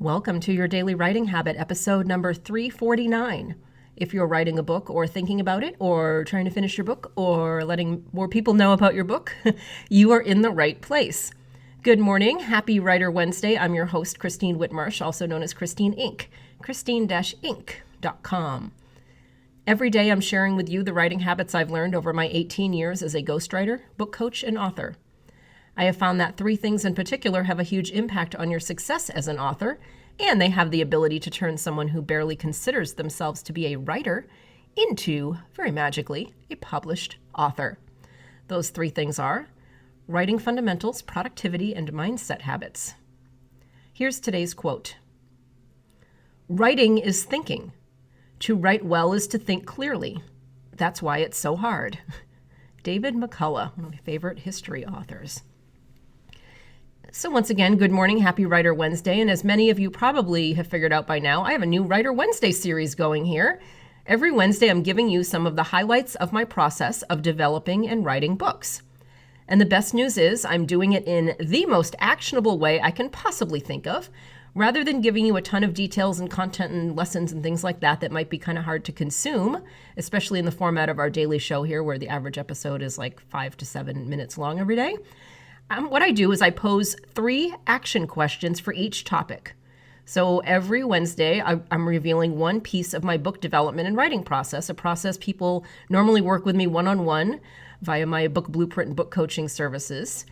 Welcome to your Daily Writing Habit, episode number 349. If you're writing a book or thinking about it or trying to finish your book or letting more people know about your book, you are in the right place. Good morning. Happy Writer Wednesday. I'm your host, Christine Whitmarsh, also known as Christine Inc., christine-inc.com. Every day I'm sharing with you the writing habits I've learned over my 18 years as a ghostwriter, book coach, and author. I have found that three things in particular have a huge impact on your success as an author, and they have the ability to turn someone who barely considers themselves to be a writer into, very magically, a published author. Those three things are writing fundamentals, productivity, and mindset habits. Here's today's quote. Writing is thinking. To write well is to think clearly. That's why it's so hard. David McCullough, one of my favorite history authors. So once again, good morning, happy Writer Wednesday. And as many of you probably have figured out by now, I have a new Writer Wednesday series going here. Every Wednesday, I'm giving you some of the highlights of my process of developing and writing books. And the best news is I'm doing it in the most actionable way I can possibly think of, rather than giving you a ton of details and content and lessons and things like that might be kind of hard to consume, especially in the format of our daily show here, where the average episode is like 5 to 7 minutes long every day. What I do is I pose 3 action questions for each topic. So every Wednesday, I'm revealing one piece of my book development and writing process, a process people normally work with me one-on-one via my book blueprint and book coaching services.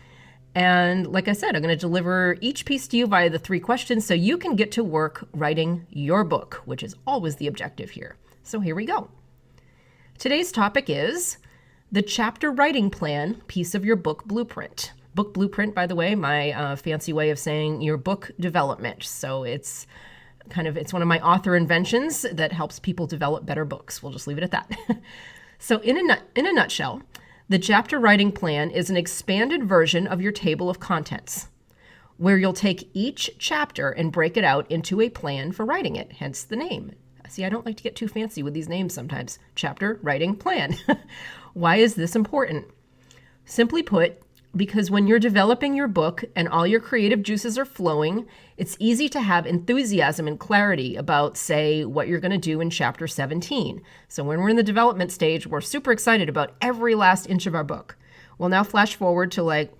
And like I said, I'm going to deliver each piece to you via the 3 questions so you can get to work writing your book, which is always the objective here. So here we go. Today's topic is the chapter writing plan piece of your book blueprint. Book blueprint, by the way, my fancy way of saying your book development. So it's one of my author inventions that helps people develop better books. We'll just leave it at that. So in a nutshell, the chapter writing plan is an expanded version of your table of contents, where you'll take each chapter and break it out into a plan for writing it, hence the name. See, I don't like to get too fancy with these names sometimes. Chapter writing plan. Why is this important? Simply put, because when you're developing your book and all your creative juices are flowing, it's easy to have enthusiasm and clarity about, say, what you're going to do in chapter 17. So when we're in the development stage, we're super excited about every last inch of our book. Well, now flash forward to like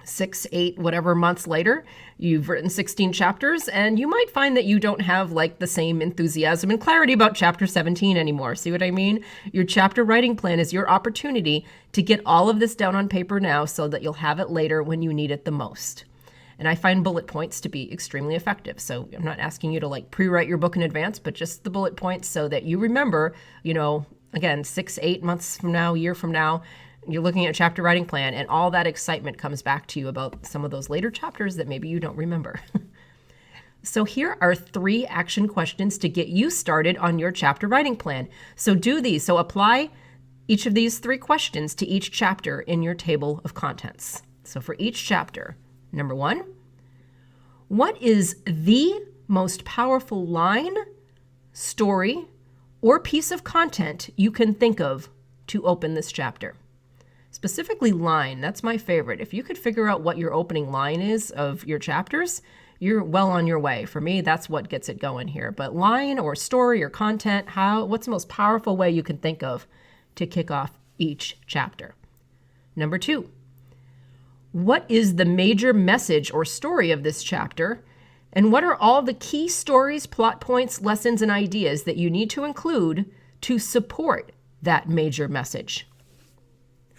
6, 8, whatever months later, you've written 16 chapters, and you might find that you don't have like the same enthusiasm and clarity about chapter 17 anymore. See what I mean? Your chapter writing plan is your opportunity to get all of this down on paper now so that you'll have it later when you need it the most. And I find bullet points to be extremely effective. So I'm not asking you to like pre-write your book in advance, but just the bullet points so that you remember, again, 6, 8 months from now, a year from now, you're looking at a chapter writing plan and all that excitement comes back to you about some of those later chapters that maybe you don't remember. So here are 3 action questions to get you started on your chapter writing plan. So do these. So apply each of these 3 questions to each chapter in your table of contents. So for each chapter, number 1, what is the most powerful line, story, or piece of content you can think of to open this chapter? Specifically line, that's my favorite. If you could figure out what your opening line is of your chapters, you're well on your way. For me, that's what gets it going here. But line or story or content, what's the most powerful way you can think of to kick off each chapter? Number 2, what is the major message or story of this chapter? And what are all the key stories, plot points, lessons, and ideas that you need to include to support that major message?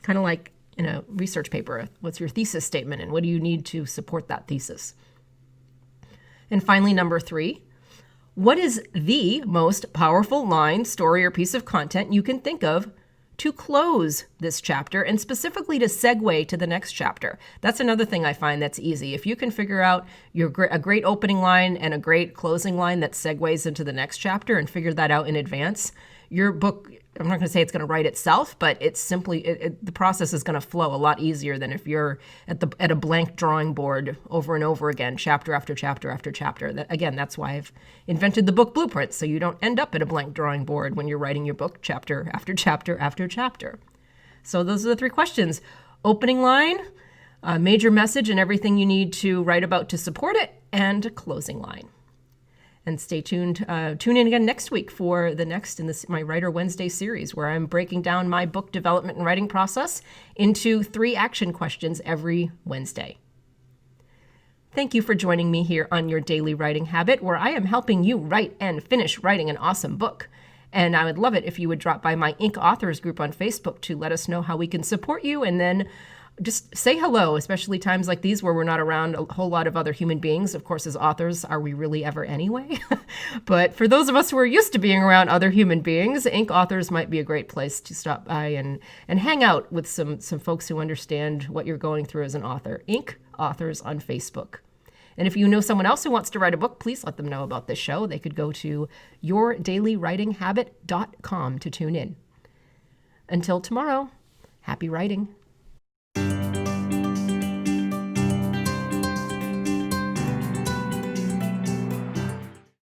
Kind of like in a research paper, what's your thesis statement and what do you need to support that thesis? And finally, number 3, what is the most powerful line, story, or piece of content you can think of to close this chapter and specifically to segue to the next chapter? That's another thing I find that's easy. If you can figure out a great opening line and a great closing line that segues into the next chapter and figure that out in advance, your book, I'm not going to say it's going to write itself, but it's simply, the process is going to flow a lot easier than if you're at a blank drawing board over and over again, chapter after chapter after chapter. That's why I've invented the book blueprint, so you don't end up at a blank drawing board when you're writing your book chapter after chapter after chapter. So those are the 3 questions. Opening line, major message and everything you need to write about to support it, and closing line. And stay tuned. Tune in again next week for the next in my Writer Wednesday series, where I'm breaking down my book development and writing process into 3 action questions every Wednesday. Thank you for joining me here on Your Daily Writing Habit, where I am helping you write and finish writing an awesome book. And I would love it if you would drop by my Inc. Authors group on Facebook to let us know how we can support you, and then just say hello, especially times like these where we're not around a whole lot of other human beings. Of course, as authors, are we really ever anyway? But for those of us who are used to being around other human beings, Inc. Authors might be a great place to stop by and hang out with some folks who understand what you're going through as an author. Inc. Authors on Facebook. And if you know someone else who wants to write a book, please let them know about this show. They could go to yourdailywritinghabit.com to tune in. Until tomorrow, happy writing.